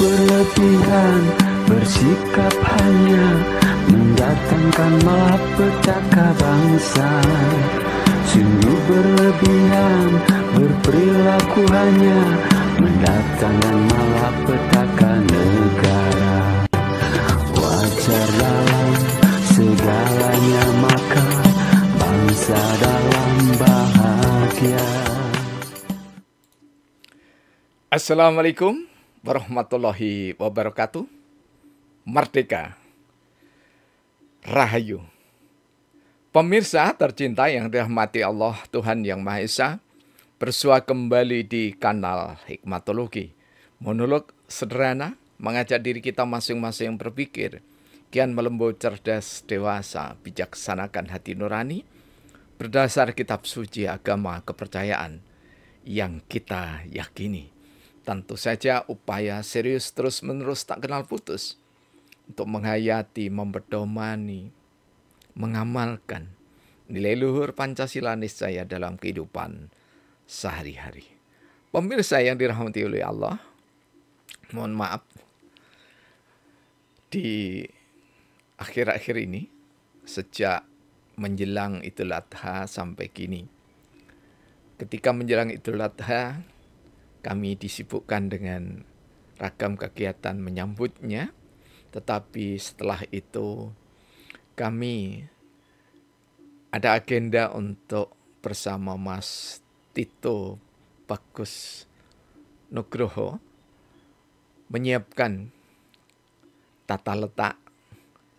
berlebihan, bersikap hanya mendatangkan malapetaka bangsa. Sungguh berlebihan, berperilaku hanya mendatangkan malapetaka negara. Wajar dalam segalanya, maka bangsa dalam bahagia. Assalamualaikum warahmatullahi wabarakatuh. Merdeka, Rahayu. Pemirsa tercinta yang dirahmati Allah Tuhan Yang Maha Esa, bersua kembali di kanal Hikmatologi. Monolog sederhana mengajak diri kita masing-masing berpikir, kian melembut, cerdas, dewasa, bijaksanakan hati nurani, berdasar kitab suci agama kepercayaan yang kita yakini. Tentu saja upaya serius terus-menerus tak kenal putus untuk menghayati, memperdomani, mengamalkan nilai luhur Pancasila niscaya dalam kehidupan sehari-hari. Pemirsa yang dirahmati oleh Allah, mohon maaf di akhir-akhir ini, sejak menjelang Idul Adha sampai kini. Ketika menjelang Idul Adha, kami disibukkan dengan ragam kegiatan menyambutnya, tetapi setelah itu kami ada agenda untuk bersama Mas Tito Bagus Nugroho menyiapkan tata letak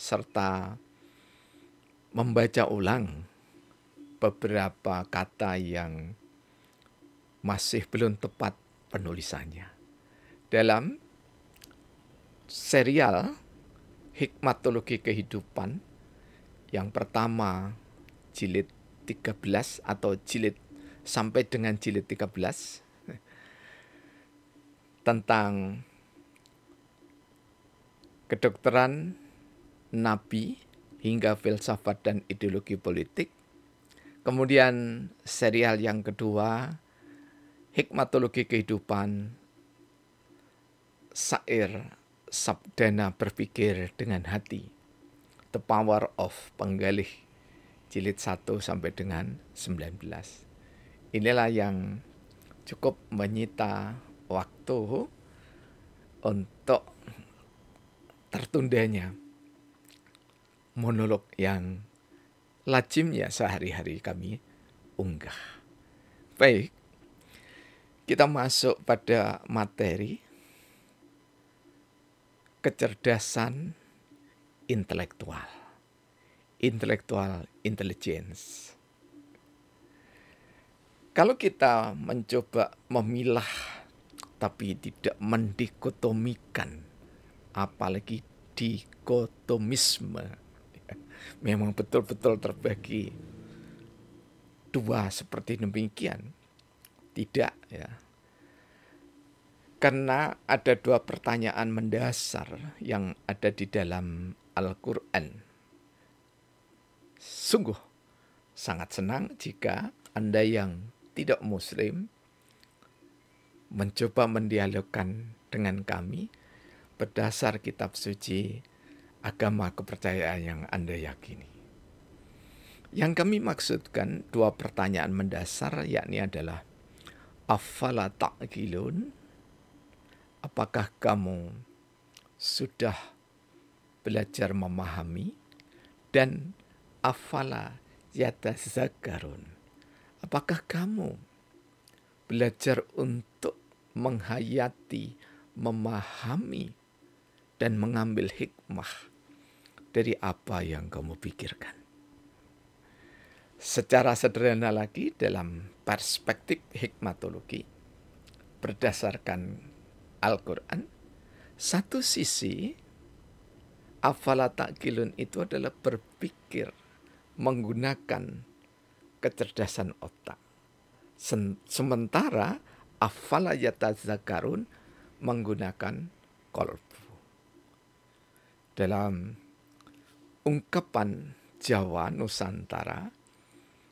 serta membaca ulang beberapa kata yang masih belum tepat penulisannya dalam serial Hikmatologi Kehidupan yang pertama jilid 13 atau jilid sampai dengan jilid 13 tentang kedokteran, nabi, hingga filsafat dan ideologi politik. Kemudian serial yang kedua, Hikmatologi Kehidupan, Syair Sabdana Berpikir dengan Hati, The Power of Penggalih, jilid 1 sampai dengan 19. Inilah yang cukup menyita waktu untuk tertundanya monolog yang lazimnya sehari-hari kami unggah. Baik, kita masuk pada materi kecerdasan intelektual, intellectual intelligence. Kalau kita mencoba memilah tapi tidak mendikotomikan, apalagi dikotomisme, memang betul-betul terbagi dua seperti demikian. Tidak, ya. Karena ada dua pertanyaan mendasar yang ada di dalam Al-Quran. Sungguh sangat senang jika Anda yang tidak Muslim mencoba mendialogkan dengan kami berdasar kitab suci agama kepercayaan yang Anda yakini. Yang kami maksudkan dua pertanyaan mendasar, yakni adalah afala ta'qilun, apakah kamu sudah belajar memahami, dan afala yatazakkarun, apakah kamu belajar untuk menghayati, memahami, dan mengambil hikmah dari apa yang kamu pikirkan. Secara sederhana lagi, dalam perspektif hikmatologi berdasarkan Al-Quran, satu sisi afala ta'qilun itu adalah berpikir menggunakan kecerdasan otak. Sementara afala yatazakkarun menggunakan qalbu. Dalam ungkapan Jawa Nusantara,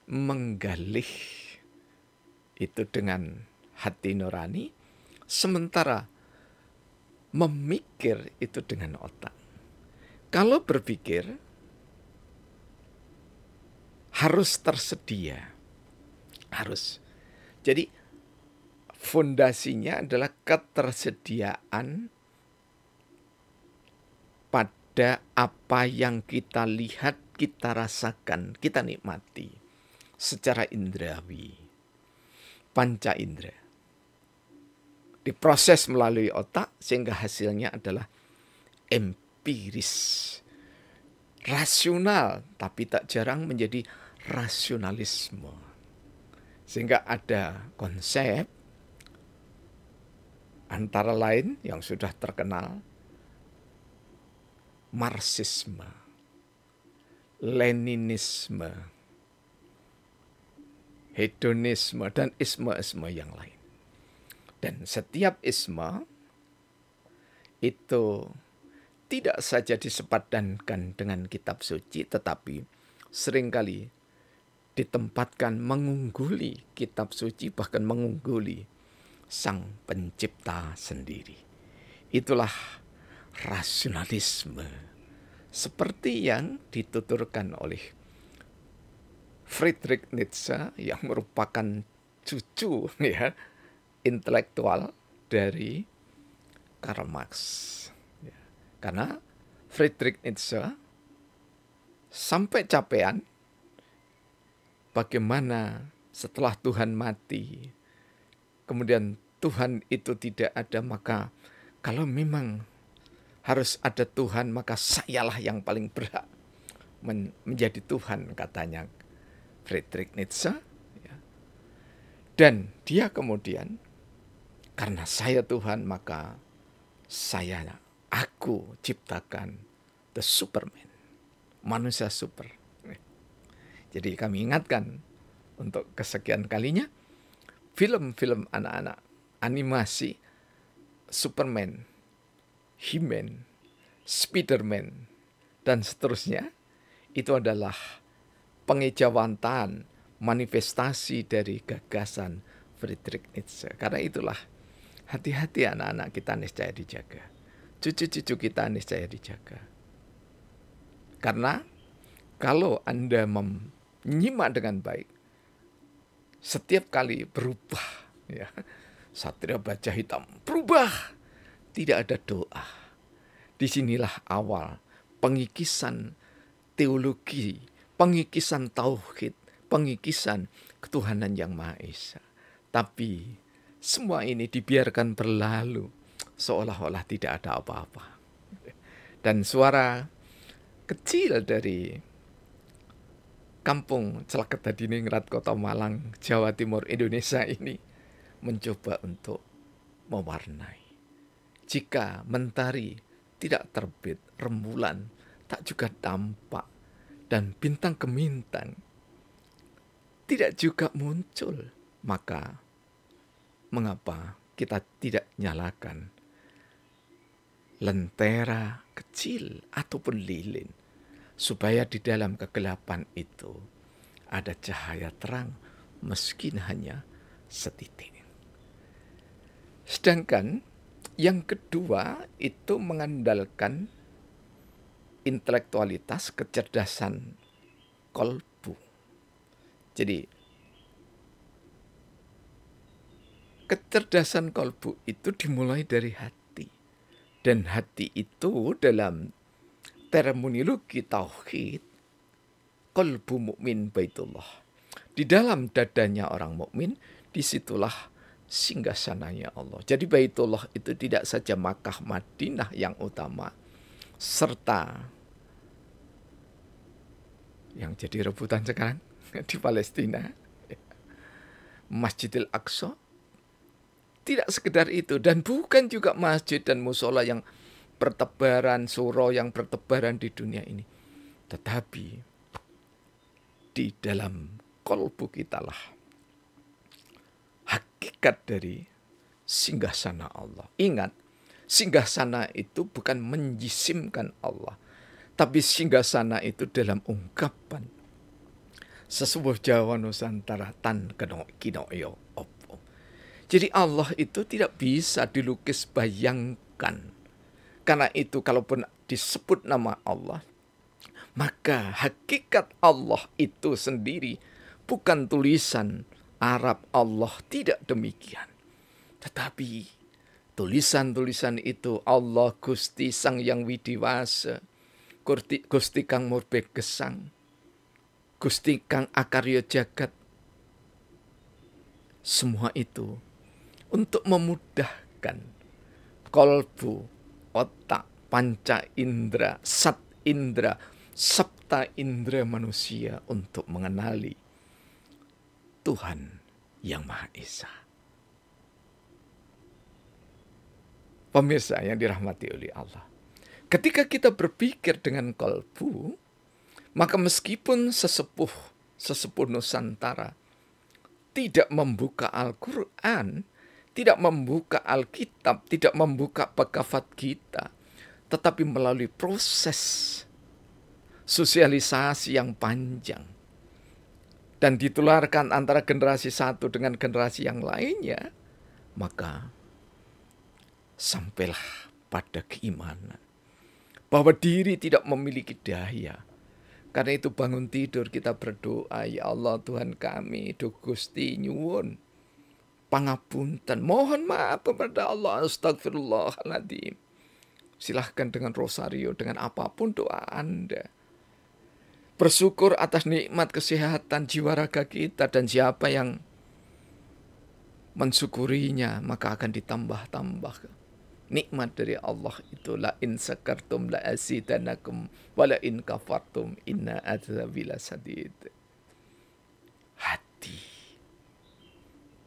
menggalih itu dengan hati nurani, sementara memikir itu dengan otak. Kalau berpikir harus tersedia. Harus. Jadi fondasinya adalah ketersediaan pada apa yang kita lihat, kita rasakan, kita nikmati secara indrawi, panca indera. Diproses melalui otak sehingga hasilnya adalah empiris, rasional, tapi tak jarang menjadi rasionalisme. Sehingga ada konsep antara lain yang sudah terkenal, Marxisme, Leninisme, hedonisme, dan isme-isme yang lain. Dan setiap isme itu tidak saja disepadankan dengan kitab suci, tetapi seringkali ditempatkan mengungguli kitab suci, bahkan mengungguli sang pencipta sendiri. Itulah rasionalisme seperti yang dituturkan oleh Friedrich Nietzsche yang merupakan cucu intelektual dari Karl Marx. Karena Friedrich Nietzsche sampai capean bagaimana setelah Tuhan mati, kemudian Tuhan itu tidak ada, maka kalau memang harus ada Tuhan, maka sayalah yang paling berhak menjadi Tuhan, katanya Friedrich Nietzsche. Dan dia kemudian, karena saya Tuhan, maka aku ciptakan the Superman, manusia super. Jadi kami ingatkan untuk kesekian kalinya, film-film anak-anak, animasi, Superman, He-Man, Spider-Man, dan seterusnya, itu adalah pengejawantahan, manifestasi dari gagasan Friedrich Nietzsche. Karena itulah, hati-hati anak-anak kita niscaya dijaga. Cucu-cucu kita niscaya dijaga. Karena kalau Anda menyimak dengan baik, setiap kali berubah, Satria Baja Hitam berubah, tidak ada doa. Disinilah awal pengikisan teologi, pengikisan tauhid, pengikisan ketuhanan yang Maha Esa. Tapi semua ini dibiarkan berlalu seolah-olah tidak ada apa-apa. Dan suara kecil dari kampung Celeketadiningrat, Kota Malang, Jawa Timur, Indonesia ini mencoba untuk mewarnai. Jika mentari tidak terbit, rembulan tak juga tampak, dan bintang gemintang tidak juga muncul, maka mengapa kita tidak nyalakan lentera kecil ataupun lilin, supaya di dalam kegelapan itu ada cahaya terang meski hanya setitik. Sedangkan yang kedua itu mengandalkan intelektualitas, kecerdasan kolbu. Jadi kecerdasan kolbu itu dimulai dari hati. Dan hati itu dalam terminologi tauhid, kolbu mukmin baitullah. Di dalam dadanya orang mukmin, disitulah singgasananya Allah. Jadi Baitullah itu tidak saja Makkah Madinah yang utama, serta yang jadi rebutan sekarang di Palestina, Masjidil Aqsa. Tidak sekedar itu, dan bukan juga masjid dan musola yang bertebaran, surau yang bertebaran di dunia ini. Tetapi di dalam kolbu kitalah hakikat dari singgasana Allah. Ingat, singgasana itu bukan menjisimkan Allah, tapi singgasana itu dalam ungkapan sesebuah Jawa Nusantara tan kinoyo opo. Jadi Allah itu tidak bisa dilukis bayangkan Karena itu kalaupun disebut nama Allah, maka hakikat Allah itu sendiri bukan tulisan Arab Allah, tidak demikian. Tetapi tulisan-tulisan itu Allah Gusti Sang Yang Widiwasa, Gusti Kang Murbe Gesang, Gusti Kang Akarya Jagat. Semua itu untuk memudahkan kolbu, otak, panca indera, sat indera, sabta indera manusia untuk mengenali Tuhan yang Maha Esa. Pemirsa yang dirahmati oleh Allah, ketika kita berpikir dengan kolbu, maka meskipun sesepuh Nusantara tidak membuka Al-Quran, tidak membuka Alkitab, tidak membuka Bhagavad Gita, tetapi melalui proses sosialisasi yang panjang dan ditularkan antara generasi satu dengan generasi yang lainnya, maka sampailah pada keimanan bahwa diri tidak memiliki daya. Karena itu bangun tidur kita berdoa, ya Allah Tuhan kami, Duh Gusti nyuwun pangapunten, mohon maaf kepada Allah, astagfirullahaladzim. Silahkan dengan rosario, dengan apapun doa Anda. Bersyukur atas nikmat kesehatan jiwa raga kita, dan siapa yang mensyukurinya maka akan ditambah-tambah nikmat dari Allah itu. La in sakartum la azidanakum wa la in kafartum inna adzabi lasadid. Hati.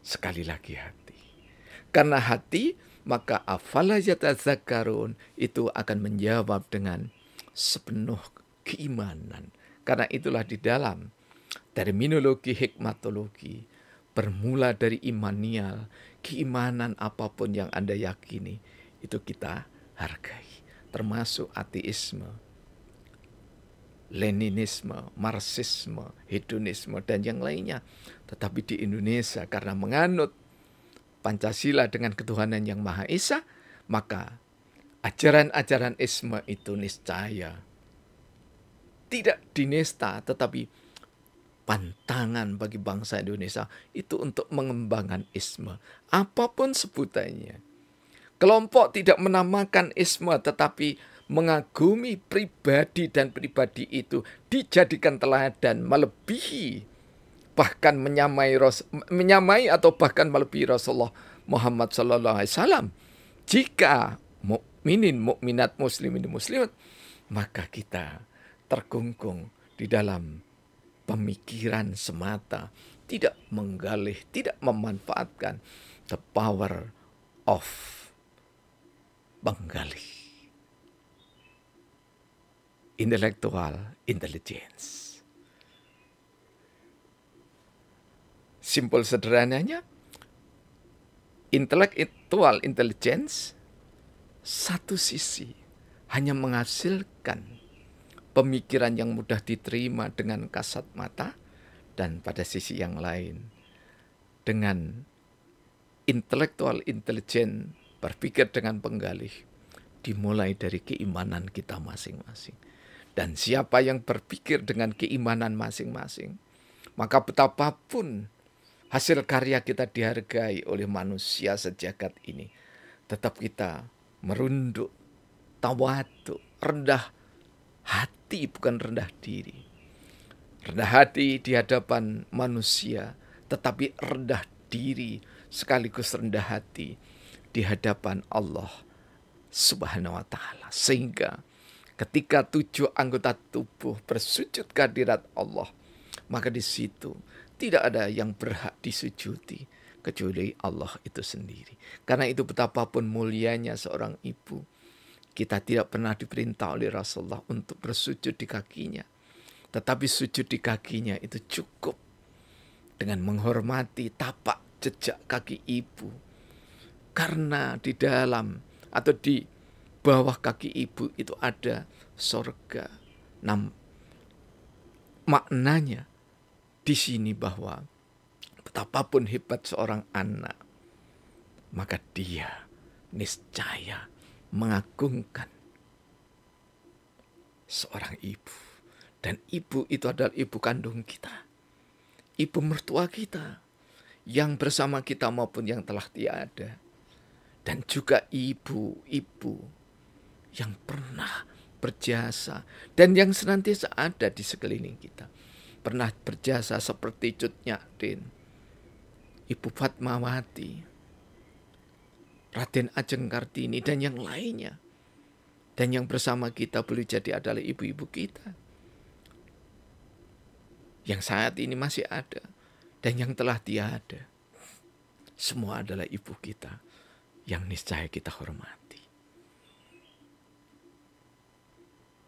Sekali lagi hati. Karena hati, maka afala yatazakkarun itu akan menjawab dengan sepenuh keimanan. Karena itulah di dalam terminologi hikmatologi bermula dari imanial, keimanan apapun yang Anda yakini itu kita hargai, termasuk ateisme, Leninisme, Marxisme, hedonisme, dan yang lainnya. Tetapi di Indonesia karena menganut Pancasila dengan ketuhanan yang Maha Esa, maka ajaran-ajaran isme itu niscaya tidak dinista, tetapi pantangan bagi bangsa Indonesia itu untuk mengembangkan isme, apapun sebutannya. Kelompok tidak menamakan isme, tetapi mengagumi pribadi, dan pribadi itu dijadikan teladan melebihi, bahkan menyamai atau bahkan melebihi Rasulullah Muhammad SAW. Jika mukminin, mukminat, muslimin, muslimat, maka kita terkungkung di dalam pemikiran semata, tidak menggalih, tidak memanfaatkan the power of menggalih intellectual intelligence. Simpel sederhananya, intellectual intelligence satu sisi hanya menghasilkan pemikiran yang mudah diterima dengan kasat mata, dan pada sisi yang lain dengan intellectual intelligence berpikir dengan penggalih dimulai dari keimanan kita masing-masing. Dan siapa yang berpikir dengan keimanan masing-masing, maka betapapun hasil karya kita dihargai oleh manusia sejagat ini, tetap kita merunduk, tawadhu, rendah hati, bukan rendah diri. Rendah hati di hadapan manusia, tetapi rendah diri sekaligus rendah hati di hadapan Allah Subhanahu wa Ta'ala. Sehingga ketika 7 anggota tubuh bersujud kehadirat Allah, maka di situ tidak ada yang berhak disujudi kecuali Allah itu sendiri. Karena itu betapapun mulianya seorang ibu, kita tidak pernah diperintah oleh Rasulullah untuk bersujud di kakinya. Tetapi sujud di kakinya itu cukup dengan menghormati tapak jejak kaki ibu. Karena di dalam atau di bawah kaki ibu itu ada sorga. Maknanya di sini bahwa betapapun hebat seorang anak, maka dia niscaya mengagungkan seorang ibu. Dan ibu itu adalah ibu kandung kita, ibu mertua kita, yang bersama kita maupun yang telah tiada. Dan juga ibu-ibu yang pernah berjasa dan yang senantiasa ada di sekeliling kita. Pernah berjasa seperti Cut Nyadin, Ibu Fatmawati, Raden Ajeng Kartini, dan yang lainnya. Dan yang bersama kita boleh jadi adalah ibu-ibu kita, yang saat ini masih ada dan yang telah tiada. Semua adalah ibu kita yang niscaya kita hormati.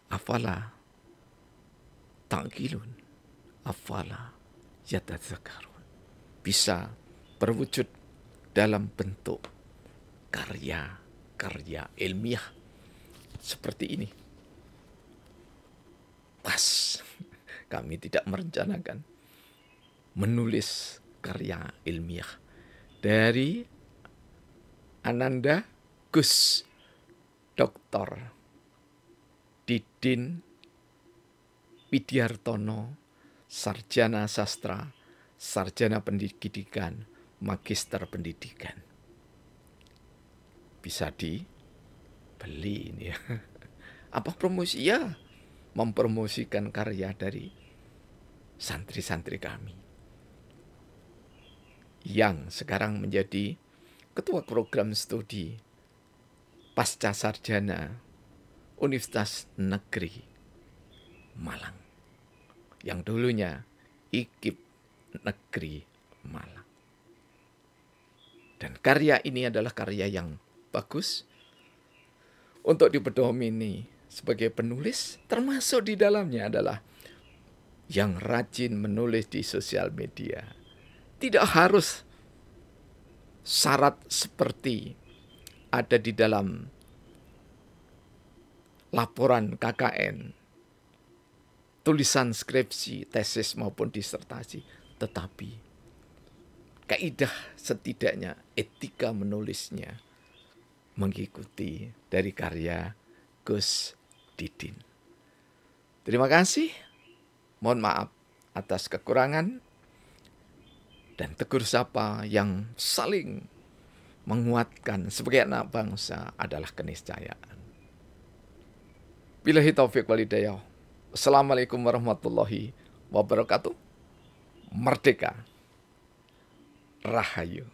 Afala ta'qilun, afala yatadzakarun. Bisa berwujud dalam bentuk karya-karya ilmiah seperti ini. Pas kami tidak merencanakan menulis karya ilmiah dari Ananda Gus Dr. Didin Widyartono, sarjana sastra, sarjana pendidikan, magister pendidikan. Bisa dibeli ini ya. Apa promosi? Ya, mempromosikan karya dari santri-santri kami yang sekarang menjadi ketua program studi pasca sarjana Universitas Negeri Malang, yang dulunya IKIP Negeri Malang. Dan karya ini adalah karya yang bagus untuk dipedomini sebagai penulis, termasuk di dalamnya adalah yang rajin menulis di sosial media. Tidak harus syarat seperti ada di dalam laporan KKN, tulisan skripsi, tesis maupun disertasi, tetapi kaidah setidaknya etika menulisnya mengikuti dari karya Gus Didin. Terima kasih. Mohon maaf atas kekurangan dan tegur sapa yang saling menguatkan sebagai anak bangsa adalah keniscayaan. Billahi taufiq wal hidayah. Assalamualaikum warahmatullahi wabarakatuh. Merdeka. Rahayu.